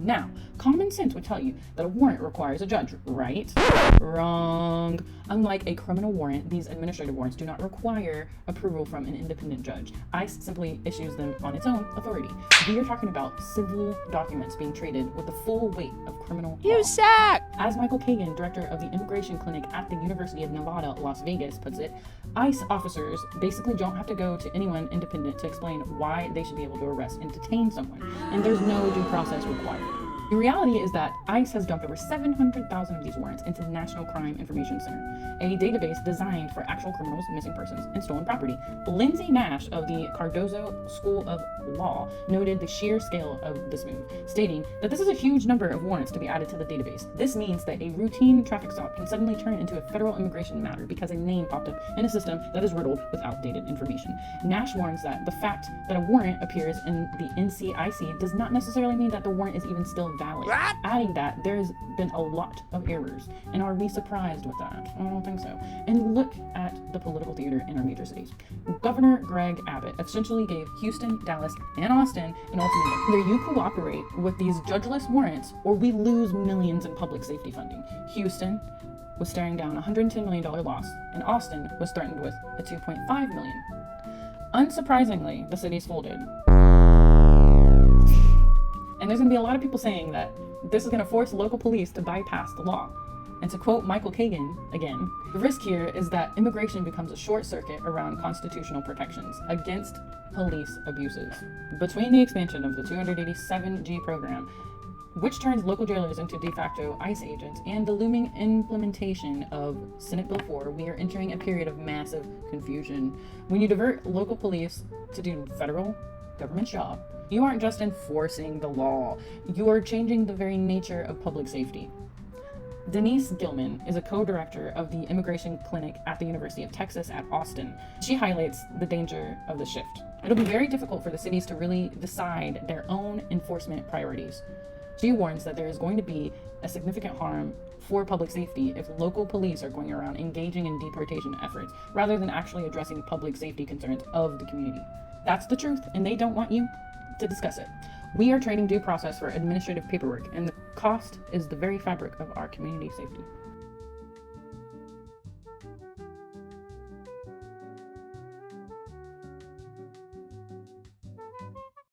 Now, common sense would tell you that a warrant requires a judge, right? Wrong. Unlike a criminal warrant, these administrative warrants do not require approval from an independent judge. ICE simply issues them on its own authority. We are talking about civil documents being treated with the full weight of criminal law. You suck! As Michael Kagan, director of the Immigration Clinic at the University of Nevada, Las Vegas, puts it, ICE officers basically don't have to go to anyone independent to explain why they should be able to arrest and detain someone, and there's no due process required. The reality is that ICE has dumped over 700,000 of these warrants into the National Crime Information Center, a database designed for actual criminals, missing persons, and stolen property. Lindsay Nash of the Cardozo School of Law noted the sheer scale of this move, stating that this is a huge number of warrants to be added to the database. This means that a routine traffic stop can suddenly turn into a federal immigration matter because a name popped up in a system that is riddled with outdated information. Nash warns that the fact that a warrant appears in the NCIC does not necessarily mean that the warrant is even still valid. What? Adding that there's been a lot of errors, and are we surprised with that? I don't think so. And look at the political theater in our major cities. Governor Greg Abbott essentially gave Houston, Dallas, and Austin an ultimatum. Either you cooperate with these judgeless warrants, or we lose millions in public safety funding. Houston was staring down a $110 million loss, and Austin was threatened with a $2.5 million. Unsurprisingly, the cities folded. And there's going to be a lot of people saying that this is going to force local police to bypass the law. And to quote Michael Kagan again, the risk here is that immigration becomes a short circuit around constitutional protections against police abuses. Between the expansion of the 287G program, which turns local jailers into de facto ICE agents, and the looming implementation of Senate Bill 4, we are entering a period of massive confusion. When you divert local police to do federal government job, you aren't just enforcing the law, you are changing the very nature of public safety. Denise Gilman is a co-director of the Immigration Clinic at the University of Texas at Austin. She highlights the danger of the shift. It'll be very difficult for the cities to really decide their own enforcement priorities. She warns that there is going to be a significant harm for public safety if local police are going around engaging in deportation efforts rather than actually addressing public safety concerns of the community. That's the truth, and they don't want you to discuss it. We are trading due process for administrative paperwork, and the cost is the very fabric of our community safety.